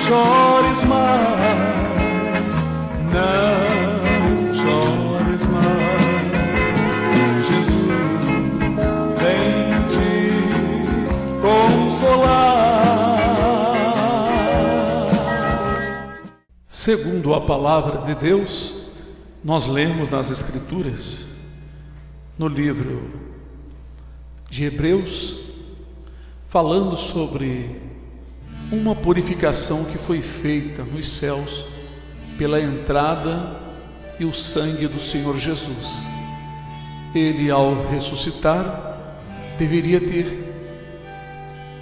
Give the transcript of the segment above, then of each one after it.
chores mais, não chores mais. Jesus vem te consolar. Segundo a palavra de Deus, nós lemos nas Escrituras, no livro de Hebreus, falando sobre uma purificação que foi feita nos céus pela entrada e o sangue do Senhor Jesus. Ele, ao ressuscitar, deveria ter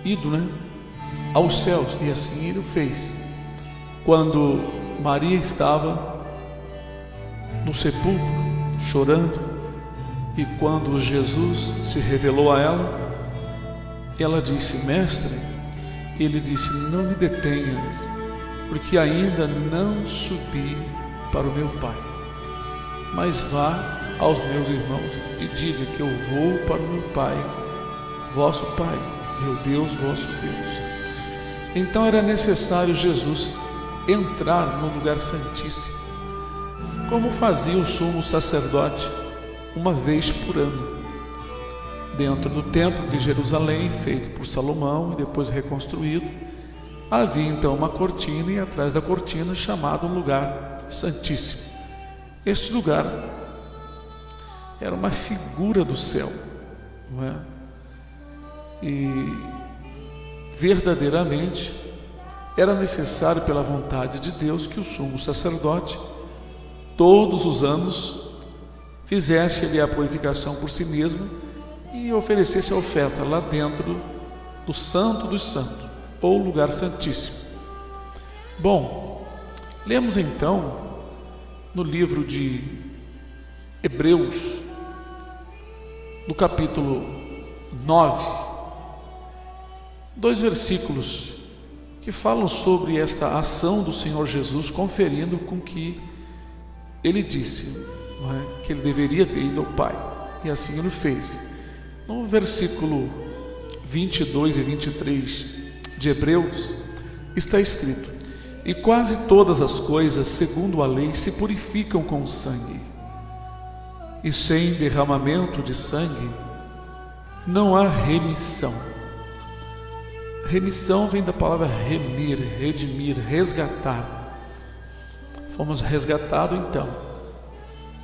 ido, aos céus, e assim ele o fez. Quando Maria estava no sepulcro, chorando, e quando Jesus se revelou a ela, ela disse: Mestre, ele disse: não me detenhas, porque ainda não subi para o meu Pai, mas vá aos meus irmãos e diga que eu vou para o meu Pai, vosso Pai, meu Deus, vosso Deus. Então era necessário Jesus entrar no lugar santíssimo, como fazia o sumo sacerdote uma vez por ano, dentro do templo de Jerusalém, feito por Salomão e depois reconstruído. Havia então uma cortina, e atrás da cortina chamado um lugar santíssimo. Este lugar era uma figura do céu, não é? E verdadeiramente era necessário, pela vontade de Deus, que o sumo sacerdote todos os anos fizesse ali a purificação por si mesmo e oferecesse a oferta lá dentro do Santo dos Santos, ou lugar santíssimo. Bom, lemos então no livro de Hebreus, no capítulo 9, 2 versículos que falam sobre esta ação do Senhor Jesus, conferindo com que ele disse, que ele deveria ter ido ao Pai, e assim ele fez. No versículo 22 e 23 de Hebreus está escrito: e quase todas as coisas, segundo a lei, se purificam com sangue, e sem derramamento de sangue não há remissão. Remissão vem da palavra remir, redimir, resgatar. Fomos resgatados então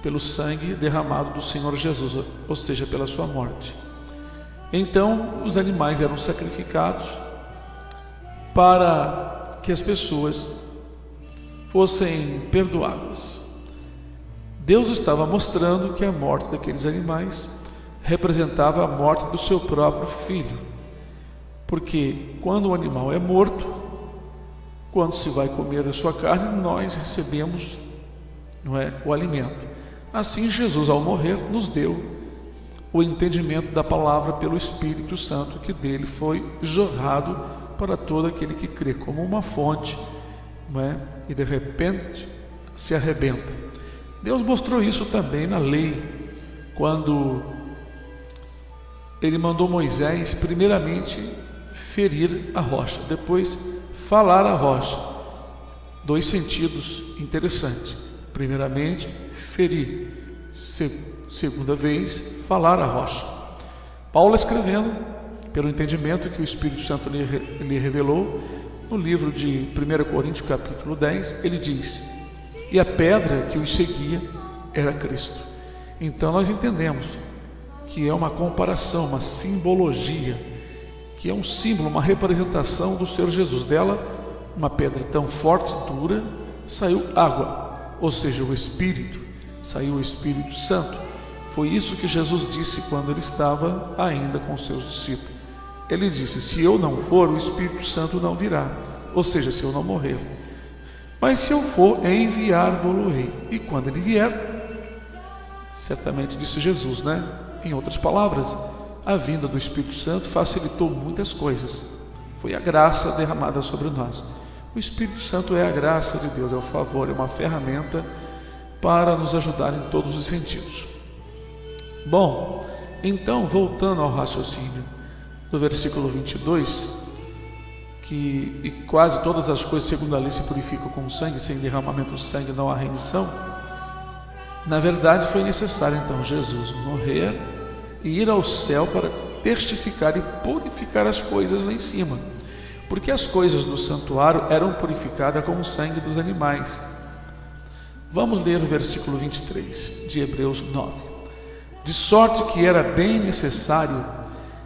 pelo sangue derramado do Senhor Jesus, ou seja, pela sua morte. Então os animais eram sacrificados para que as pessoas fossem perdoadas. Deus estava mostrando que a morte daqueles animais representava a morte do seu próprio filho, porque quando o animal é morto, quando se vai comer a sua carne, nós recebemos, o alimento. Assim, Jesus, ao morrer, nos deu o entendimento da palavra pelo Espírito Santo, que dele foi jorrado para todo aquele que crê, como uma fonte, e de repente se arrebenta. Deus mostrou isso também na lei, quando ele mandou Moisés primeiramente ferir a rocha, depois falar a rocha. 2 sentidos interessantes: primeiramente ferir, segunda vez falar a rocha. Paulo, escrevendo pelo entendimento que o Espírito Santo lhe revelou, no livro de 1 Coríntios capítulo 10, ele diz: e a pedra que os seguia era Cristo. Então nós entendemos que é uma comparação, uma simbologia, que é um símbolo, uma representação do Senhor Jesus. Dela, uma pedra tão forte e dura, saiu água, ou seja, o Espírito, saiu o Espírito Santo. Foi isso que Jesus disse quando ele estava ainda com seus discípulos. Ele disse: se eu não for, o Espírito Santo não virá, ou seja, se eu não morrer. Mas se eu for, enviar-vos-ei. E quando ele vier, certamente disse Jesus, Em outras palavras, a vinda do Espírito Santo facilitou muitas coisas. Foi a graça derramada sobre nós. O Espírito Santo é a graça de Deus, é o favor, é uma ferramenta para nos ajudar em todos os sentidos. Bom, então, voltando ao raciocínio do versículo 22, e quase todas as coisas, segundo a lei, se purificam com sangue, sem derramamento do sangue não há remissão. Na verdade, foi necessário então Jesus morrer e ir ao céu para testificar e purificar as coisas lá em cima, porque as coisas do santuário eram purificadas com o sangue dos animais. Vamos ler o versículo 23 de Hebreus 9. De sorte que era bem necessário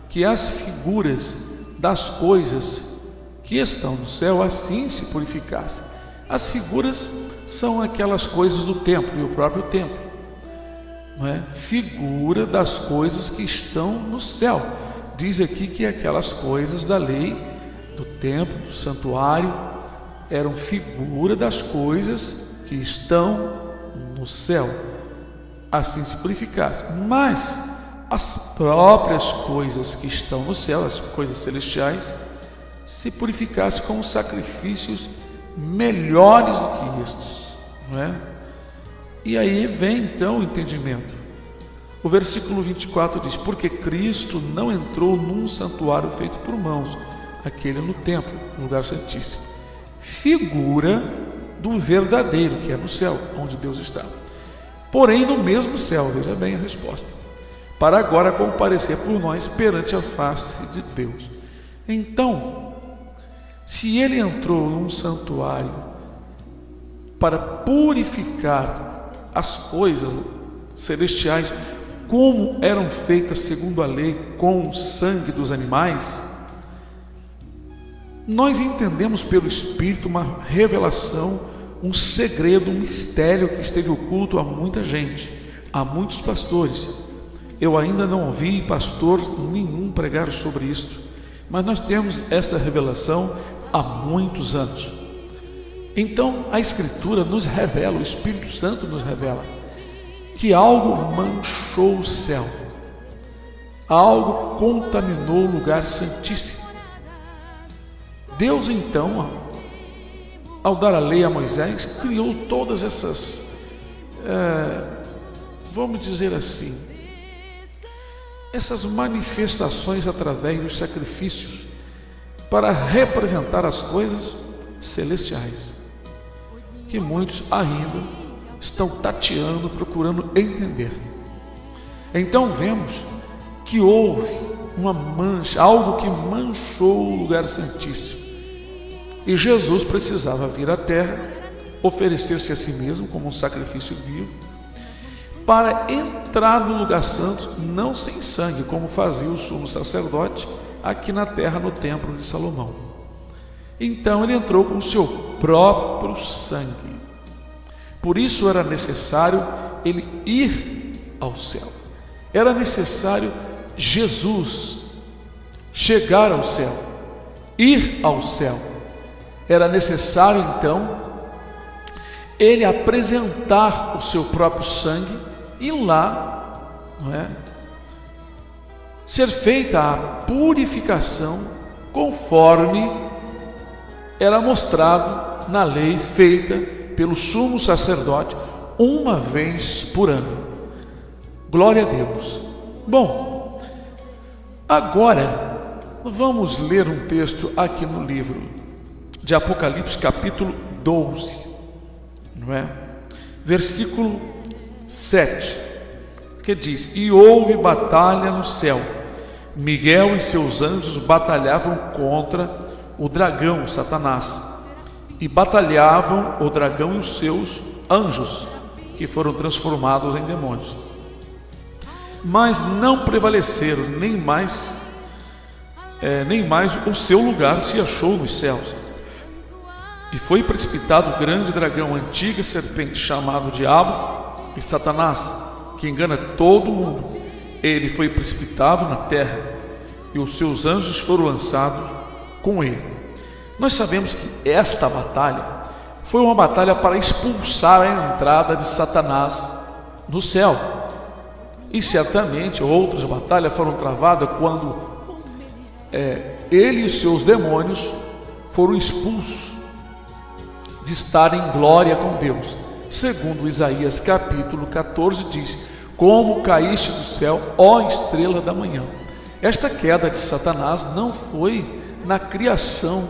que as figuras das coisas que estão no céu assim se purificassem. As figuras são aquelas coisas do templo e o próprio templo, não é? Figura das coisas que estão no céu. Diz aqui que aquelas coisas da lei, do templo, do santuário, eram figura das coisas que estão no céu, assim se purificassem. Mas as próprias coisas que estão no céu, as coisas celestiais, se purificassem com sacrifícios melhores do que estes, não é? E aí vem então o entendimento. O versículo 24 diz: porque Cristo não entrou num santuário feito por mãos, aquele no templo, no lugar santíssimo, figura do verdadeiro, que é no céu, onde Deus está. Porém no mesmo céu, veja bem a resposta, para agora comparecer por nós perante a face de Deus. Então, se ele entrou num santuário para purificar as coisas celestiais, como eram feitas segundo a lei com o sangue dos animais, nós entendemos pelo Espírito uma revelação, um segredo, um mistério que esteve oculto a muita gente, a muitos pastores. Eu ainda não ouvi pastor nenhum pregar sobre isto, mas nós temos esta revelação há muitos anos. Então a Escritura nos revela, o Espírito Santo nos revela, que algo manchou o céu, algo contaminou o lugar santíssimo. Deus então, ao dar a lei a Moisés, criou todas essas, vamos dizer assim, essas manifestações através dos sacrifícios, para representar as coisas celestiais, que muitos ainda estão tateando, procurando entender. Então vemos que houve uma mancha, algo que manchou o lugar santíssimo, e Jesus precisava vir à terra, oferecer-se a si mesmo como um sacrifício vivo, para entrar no lugar santo, não sem sangue, como fazia o sumo sacerdote aqui na terra, no templo de Salomão. Então ele entrou com o seu próprio sangue. Por isso era necessário ele ir ao céu. Era necessário Jesus chegar ao céu, ir ao céu. Era necessário então ele apresentar o seu próprio sangue e lá, não é, ser feita a purificação conforme era mostrado na lei feita pelo sumo sacerdote uma vez por ano. Glória a Deus. Bom, agora vamos ler um texto aqui no livro de Apocalipse, capítulo 12, não é? Versículo 7, que diz: e houve batalha no céu, Miguel e seus anjos batalhavam contra o dragão, Satanás, e batalhavam o dragão e os seus anjos, que foram transformados em demônios, mas não prevaleceram, nem mais o seu lugar se achou nos céus. E foi precipitado o grande dragão, a antiga serpente, chamado Diabo e Satanás, que engana todo mundo. Ele foi precipitado na terra, e os seus anjos foram lançados com ele. Nós sabemos que esta batalha foi uma batalha para expulsar a entrada de Satanás no céu. E certamente outras batalhas foram travadas quando ele e seus demônios foram expulsos de estar em glória com Deus. Segundo Isaías capítulo 14 diz: como caíste do céu, ó estrela da manhã. Esta queda de Satanás não foi na criação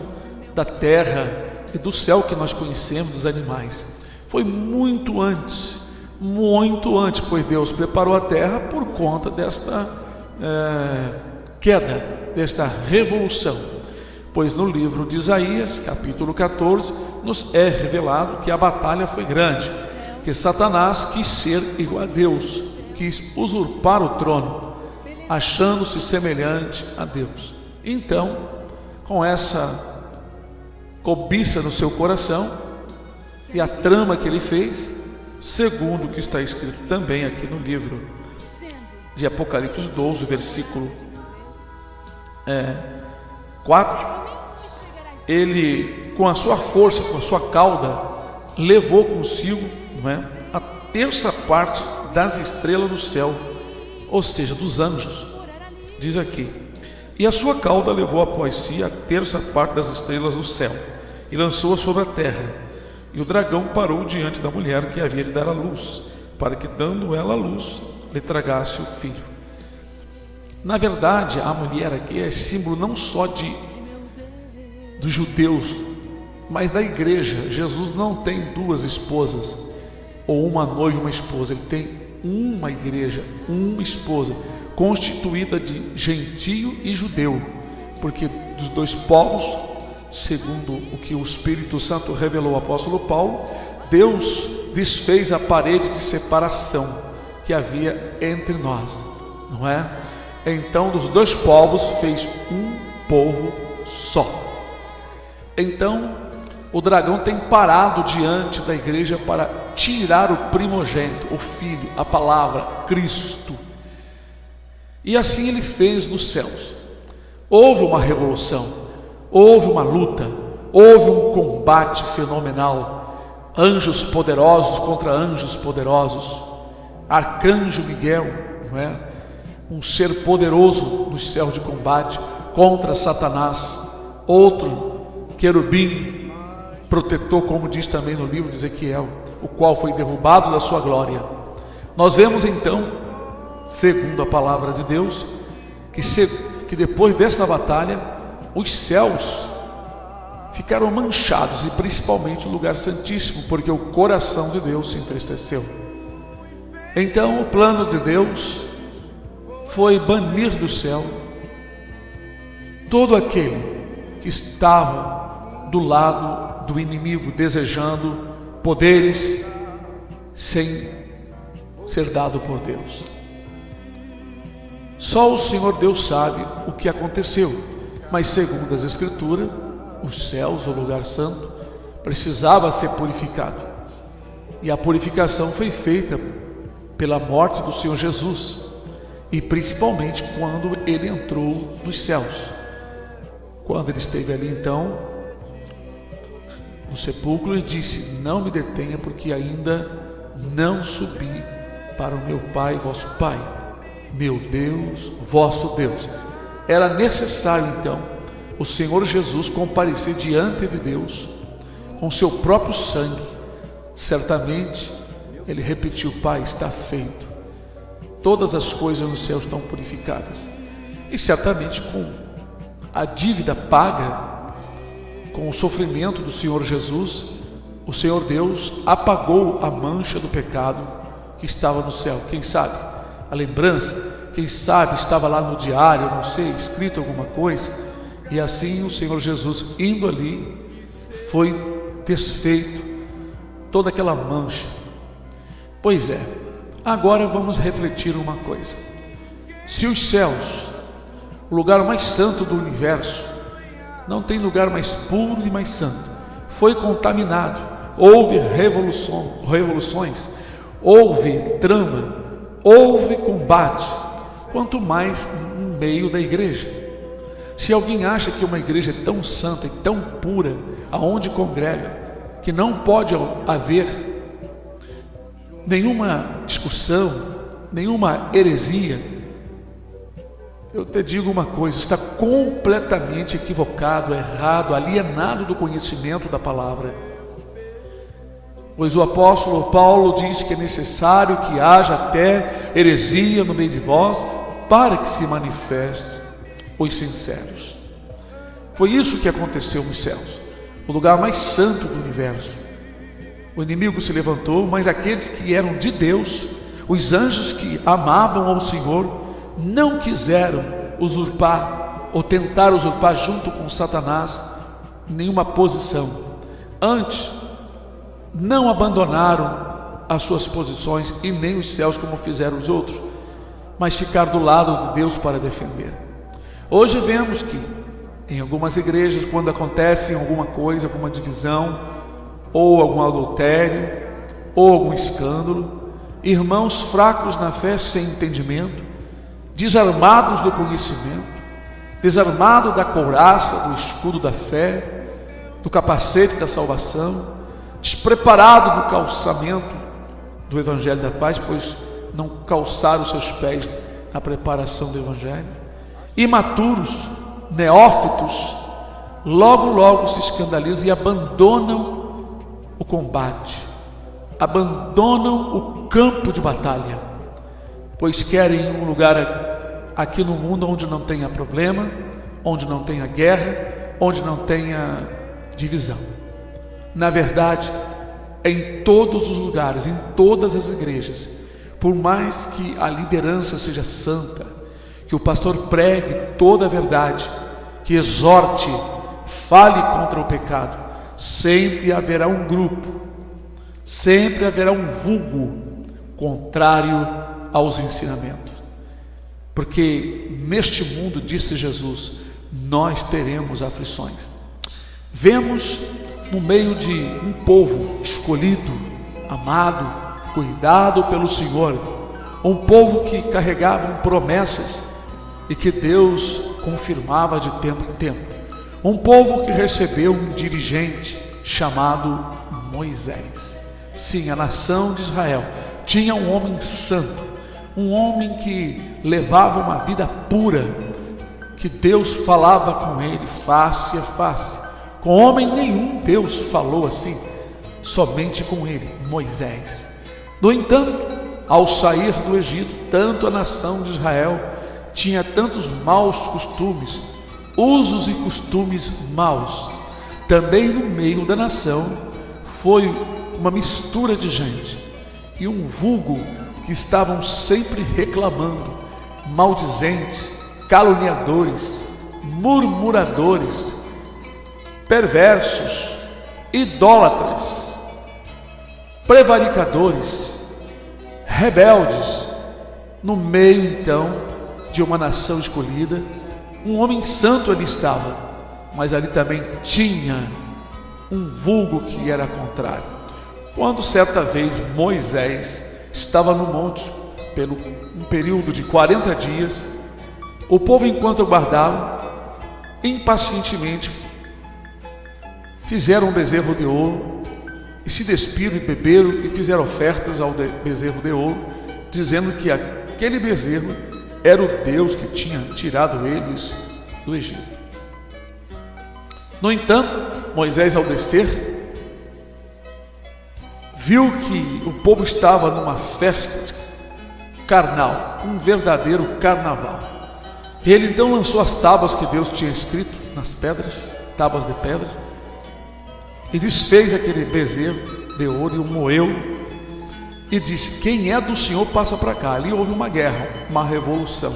da terra e do céu que nós conhecemos, dos animais. Foi muito antes, pois Deus preparou a terra por conta desta queda, desta revolução. Pois no livro de Isaías, capítulo 14, nos é revelado que a batalha foi grande, que Satanás quis ser igual a Deus, quis usurpar o trono, achando-se semelhante a Deus. Então, com essa cobiça no seu coração e a trama que ele fez, segundo o que está escrito também aqui no livro de Apocalipse 12, versículo 4, ele, com a sua força, com a sua cauda, levou consigo, a terça parte das estrelas do céu, ou seja, dos anjos. Diz aqui: e a sua cauda levou após si a terça parte das estrelas do céu e lançou-a sobre a terra. E o dragão parou diante da mulher que havia de dar à luz, para que, dando ela à luz, lhe tragasse o filho. Na verdade, a mulher aqui é símbolo não só dos judeus, mas da igreja. Jesus não tem duas esposas, ou uma noiva e uma esposa. Ele tem uma igreja, uma esposa, constituída de gentio e judeu, porque dos dois povos, segundo o que o Espírito Santo revelou ao apóstolo Paulo, Deus desfez a parede de separação que havia entre nós, não é? Então, dos dois povos fez um povo só. Então, o dragão tem parado diante da igreja para tirar o primogênito, o Filho, a palavra, Cristo. E assim ele fez nos céus. Houve uma revolução, houve uma luta, houve um combate fenomenal. Anjos poderosos contra anjos poderosos. Arcanjo Miguel, não é? Um ser poderoso nos céus de combate contra Satanás. Outro querubim protetor, como diz também no livro de Ezequiel, o qual foi derrubado da sua glória. Nós vemos então, segundo a palavra de Deus, que depois desta batalha, os céus ficaram manchados, e principalmente o lugar santíssimo, porque o coração de Deus se entristeceu. Então o plano de Deus foi banir do céu todo aquele que estava do lado do inimigo, desejando poderes sem ser dado por Deus. Só o Senhor Deus sabe o que aconteceu, mas segundo as Escrituras, os céus, o lugar santo, precisava ser purificado, e a purificação foi feita pela morte do Senhor Jesus, e principalmente quando ele entrou nos céus. Quando ele esteve ali então no sepulcro, ele disse: não me detenha, porque ainda não subi para o meu Pai, vosso Pai, meu Deus, vosso Deus. Era necessário então o Senhor Jesus comparecer diante de Deus com seu próprio sangue. Certamente ele repetiu: Pai, está feito, todas as coisas no céu estão purificadas. E certamente com a dívida paga, com o sofrimento do Senhor Jesus, o Senhor Deus apagou a mancha do pecado que estava no céu. Quem sabe a lembrança, quem sabe estava lá no diário, não sei, escrito alguma coisa, e assim o Senhor Jesus, indo ali, foi desfeito toda aquela mancha. Pois é, agora vamos refletir uma coisa. Se os céus, o lugar mais santo do universo, não tem lugar mais puro e mais santo, foi contaminado, houve revoluções, houve trama, houve combate, quanto mais no meio da igreja. Se alguém acha que uma igreja é tão santa e tão pura, aonde congrega, que não pode haver nenhuma discussão, nenhuma heresia, eu te digo uma coisa: está completamente equivocado, errado, alienado do conhecimento da palavra. Pois o apóstolo Paulo diz que é necessário que haja até heresia no meio de vós, para que se manifeste os sinceros. Foi isso que aconteceu nos céus. o lugar mais santo do universo. O inimigo se levantou, mas aqueles que eram de Deus, os anjos que amavam ao Senhor, não quiseram usurpar ou tentar usurpar junto com Satanás nenhuma posição. Antes, não abandonaram as suas posições e nem os céus como fizeram os outros, mas ficaram do lado de Deus para defender. Hoje vemos que em algumas igrejas, quando acontece alguma coisa, alguma divisão, ou algum adultério, ou algum escândalo, irmãos fracos na fé, sem entendimento, desarmados do conhecimento, desarmados da couraça, do escudo da fé, do capacete da salvação, despreparado do calçamento do Evangelho da paz, pois não calçaram os seus pés na preparação do Evangelho, imaturos, neófitos, logo se escandalizam e abandonam o combate, abandonam o campo de batalha, pois querem um lugar aqui no mundo onde não tenha problema, onde não tenha guerra, onde não tenha divisão. Na verdade, em todos os lugares, em todas as igrejas, por mais que a liderança seja santa, que o pastor pregue toda a verdade, que exorte, fale contra o pecado, sempre haverá um grupo, sempre haverá um vulgo contrário aos ensinamentos. Porque neste mundo, disse Jesus, nós teremos aflições. Vemos no meio de um povo escolhido, amado, cuidado pelo Senhor, um povo que carregava promessas e que Deus confirmava de tempo em tempo, um povo que recebeu um dirigente chamado Moisés. Sim, a nação de Israel tinha um homem santo, um homem que levava uma vida pura, que Deus falava com ele face a face. Com homem nenhum Deus falou assim, somente com ele, Moisés. No entanto, ao sair do Egito, tanto a nação de Israel tinha tantos maus costumes, usos e costumes maus. Também no meio da nação foi uma mistura de gente e um vulgo que estavam sempre reclamando, maldizentes, caluniadores, murmuradores, perversos, idólatras, prevaricadores, rebeldes. No meio então de uma nação escolhida, um homem santo ali estava, mas ali também tinha um vulgo que era contrário. Quando certa vez Moisés estava no monte pelo um período de 40 dias, o povo, enquanto aguardava, impacientemente fizeram um bezerro de ouro e se despiram e beberam e fizeram ofertas ao bezerro de ouro, dizendo que aquele bezerro era o Deus que tinha tirado eles do Egito. No entanto, Moisés, ao descer, viu que o povo estava numa festa carnal, um verdadeiro carnaval. Ele então lançou as tábuas que Deus tinha escrito nas pedras, tábuas de pedras, e desfez aquele bezerro de ouro e o moeu, e disse: quem é do Senhor passa para cá. Ali houve uma guerra, uma revolução,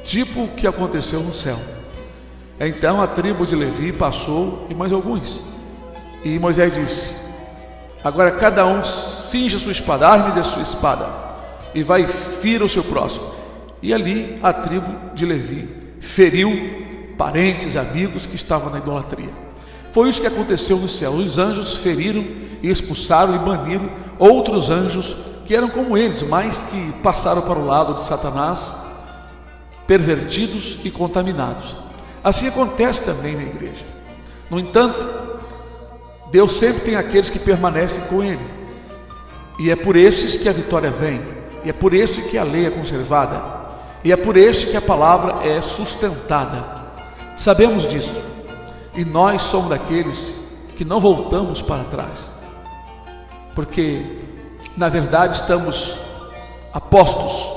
tipo o que aconteceu no céu. Então a tribo de Levi passou, e mais alguns, e Moisés disse: agora cada um cinja sua espada, arme de sua espada, e vai e fira o seu próximo. E ali a tribo de Levi feriu parentes, amigos que estavam na idolatria. Foi isso que aconteceu no céu. Os anjos feriram e expulsaram e baniram outros anjos que eram como eles, mas que passaram para o lado de Satanás, pervertidos e contaminados. Assim acontece também na igreja. No entanto, Deus sempre tem aqueles que permanecem com Ele, e é por estes que a vitória vem, e é por este que a lei é conservada, e é por este que a palavra é sustentada. Sabemos disso, e nós somos daqueles que não voltamos para trás, porque na verdade estamos apostos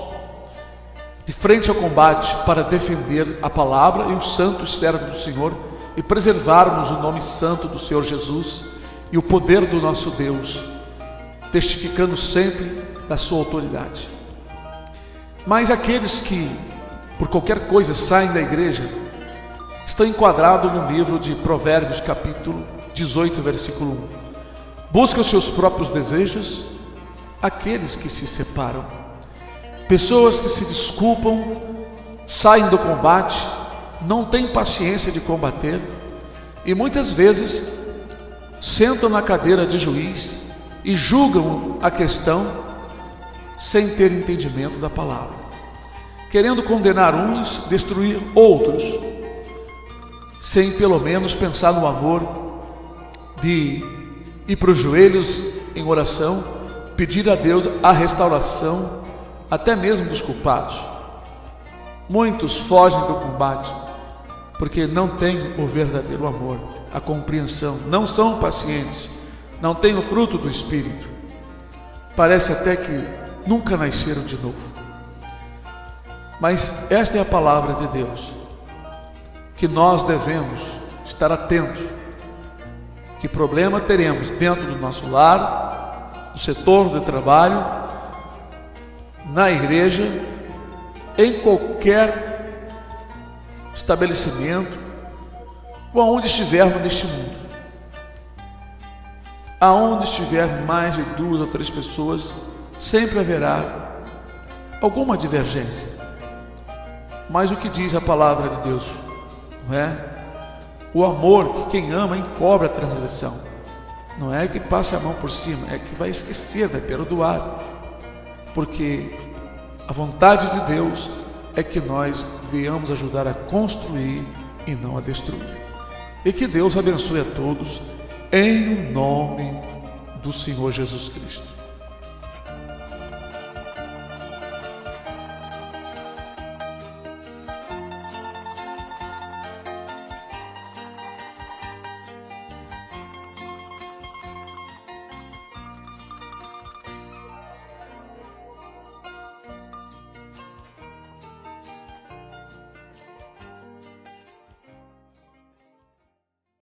de frente ao combate para defender a palavra e os santos servos do Senhor e preservarmos o nome santo do Senhor Jesus e o poder do nosso Deus, testificando sempre da sua autoridade. Mas aqueles que, por qualquer coisa, saem da igreja, estão enquadrados no livro de Provérbios, capítulo 18, versículo 1. Buscam os seus próprios desejos aqueles que se separam. Pessoas que se desculpam, saem do combate, não têm paciência de combater e muitas vezes sentam na cadeira de juiz e julgam a questão sem ter entendimento da palavra, querendo condenar uns, destruir outros, sem pelo menos pensar no amor de ir para os joelhos em oração, pedir a Deus a restauração, até mesmo dos culpados. Muitos fogem do combate porque não têm o verdadeiro amor, a compreensão, não são pacientes, não têm o fruto do Espírito. Parece até que nunca nasceram de novo. Mas esta é a palavra de Deus, que nós devemos estar atentos. Que problema teremos dentro do nosso lar, no setor de trabalho, na igreja, em qualquer estabelecimento, ou aonde estivermos neste mundo. Aonde estiver mais de 2 ou 3 pessoas, sempre haverá alguma divergência. Mas o que diz a palavra de Deus, não é? O amor, que quem ama encobre a transgressão. Não é que passe a mão por cima, é que vai esquecer, vai perdoar. Porque a vontade de Deus é que nós venhamos ajudar a construir e não a destruir. E que Deus abençoe a todos, em nome do Senhor Jesus Cristo.